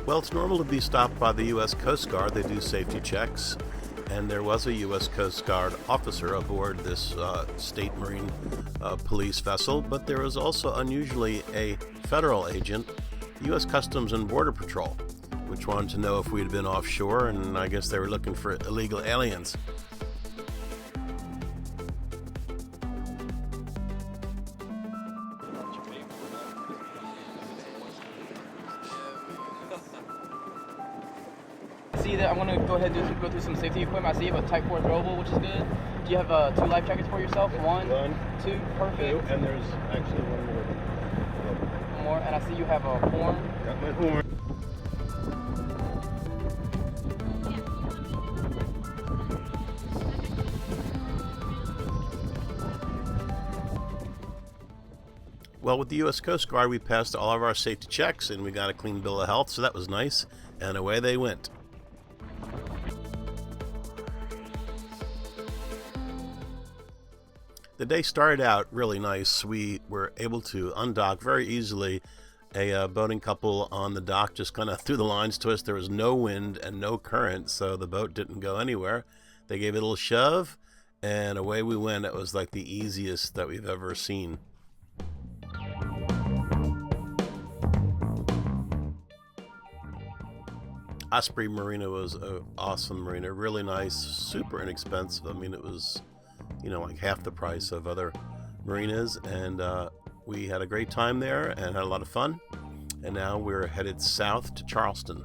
Well, it's normal to be stopped by the U.S. Coast Guard. They do safety checks, and there was a U.S. Coast Guard officer aboard this state marine police vessel, but there was also unusually a federal agent, U.S. Customs and Border Patrol, which wanted to know if we had been offshore, and I guess they were looking for illegal aliens. See that I'm going to go ahead and go through some safety equipment. I see you have a Type 4 throwable, which is good. Do you have 2 life jackets for yourself? One, 2, perfect. 2, and there's actually one more. One more, and I see you have a horn. Got my horn. Well, with the U.S. Coast Guard, we passed all of our safety checks, and we got a clean bill of health, so that was nice, and away they went. The day started out really nice. We were able to undock very easily. A boating couple on the dock just kind of threw the lines to us. There was no wind and no current, so the boat didn't go anywhere. They gave it a little shove, and away we went. It was like the easiest that we've ever seen. Osprey Marina was an awesome marina, really nice, super inexpensive. I mean, it was, like half the price of other marinas, and we had a great time there and had a lot of fun. And now we're headed south to Charleston.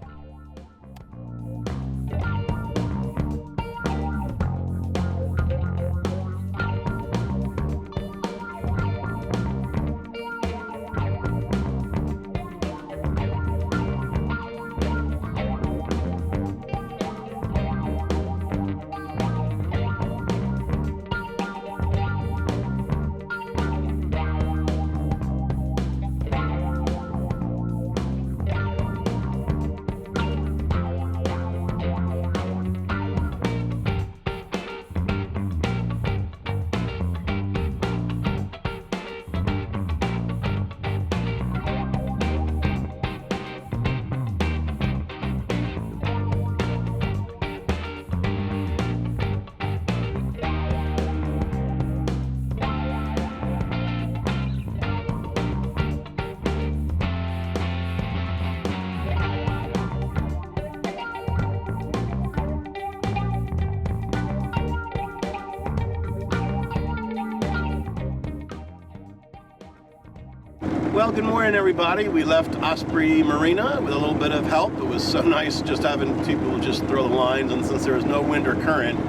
Well, good morning, everybody. We left Osprey Marina with a little bit of help. It was so nice just having people just throw the lines, and since there was no wind or current,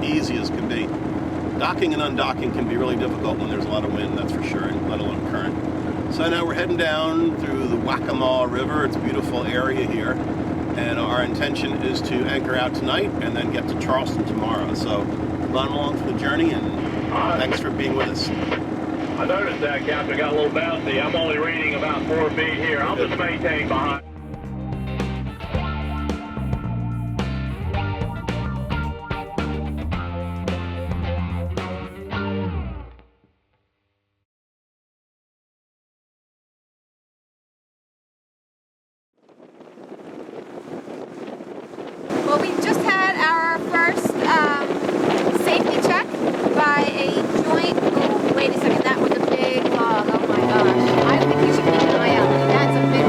easy as could be. Docking and undocking can be really difficult when there's a lot of wind, that's for sure, and let alone current. So now we're heading down through the Waccamaw River. It's a beautiful area here, and our intention is to anchor out tonight and then get to Charleston tomorrow. So run along for the journey, and thanks for being with us. I noticed that, Captain, got a little bouncy. I'm only reading about 4 feet here. I'll just maintain behind. Well, we just had our first safety check by a joint. Oh, wait a second, that was a big log. Oh my gosh. I think we should keep an eye out. That's a big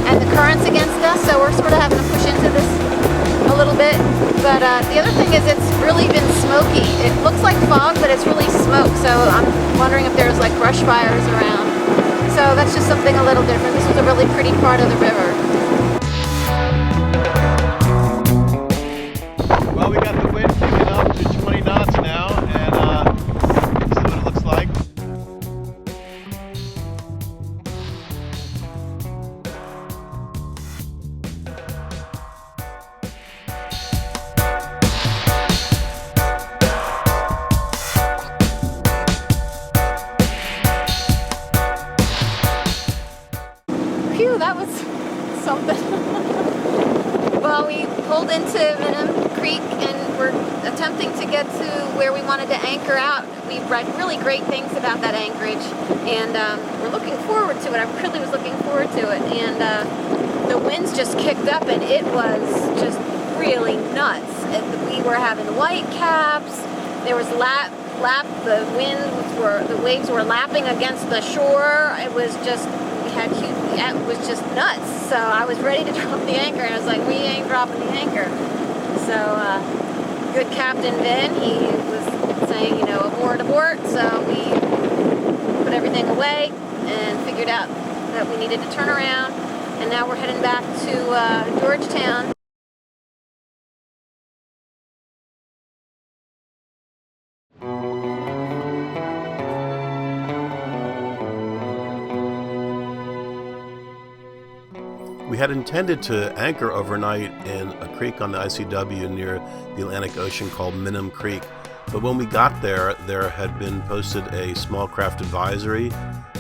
and the current's against us, so we're sort of having to push into this a little bit. But the other thing is it's really been smoky. It looks like fog, but it's really smoke, so I'm wondering if there's like brush fires around. So that's just something a little different. This was a really pretty part of the river. Well, we got the wind picking up to 20 knots now, and this is what it looks like. Well, we pulled into Minim Creek and we're attempting to get to where we wanted to anchor out. We've read really great things about that anchorage, and we're looking forward to it. I really was looking forward to it, and the winds just kicked up, and it was just really nuts. We were having white caps. There was the waves were lapping against the shore. It was just, it was just nuts. So I was ready to drop the anchor, and I was like, we ain't dropping the anchor. So good Captain Ben, he was saying, abort. So we put everything away and figured out that we needed to turn around, and now we're heading back to Georgetown. We had intended to anchor overnight in a creek on the ICW near the Atlantic Ocean called Minim Creek. But when we got there had been posted a small craft advisory.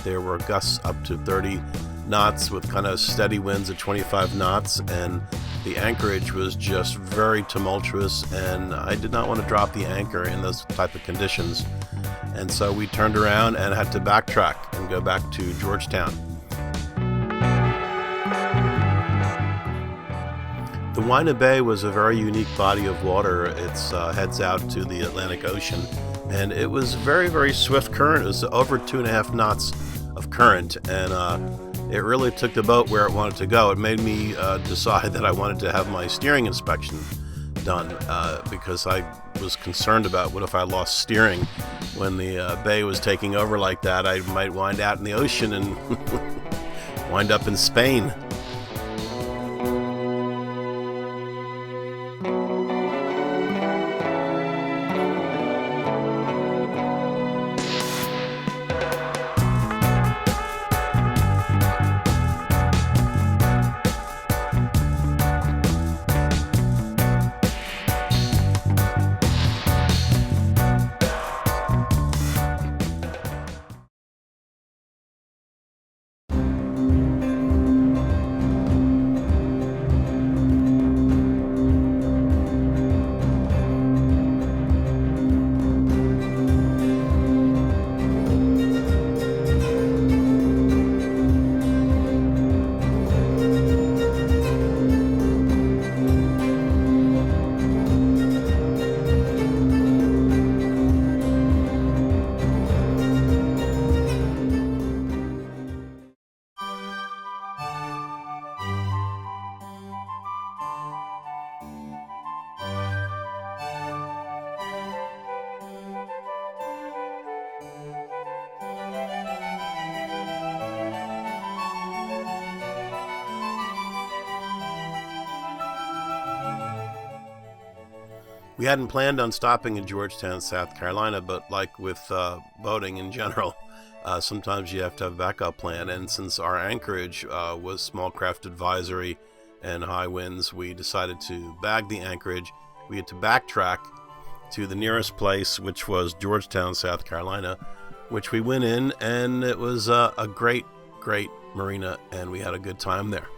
There were gusts up to 30 knots with kind of steady winds at 25 knots, and the anchorage was just very tumultuous, and I did not want to drop the anchor in those type of conditions. And so we turned around and had to backtrack and go back to Georgetown. The Winyah Bay was a very unique body of water. It heads out to the Atlantic Ocean, and it was very, very swift current. It was over 2.5 knots of current, and it really took the boat where it wanted to go. It made me decide that I wanted to have my steering inspection done because I was concerned about what if I lost steering when the bay was taking over like that. I might wind out in the ocean and wind up in Spain. We hadn't planned on stopping in Georgetown, South Carolina, but like with boating in general, sometimes you have to have a backup plan. And since our anchorage was small craft advisory and high winds, we decided to bag the anchorage. We had to backtrack to the nearest place, which was Georgetown, South Carolina, which we went in, and it was a great marina, and we had a good time there.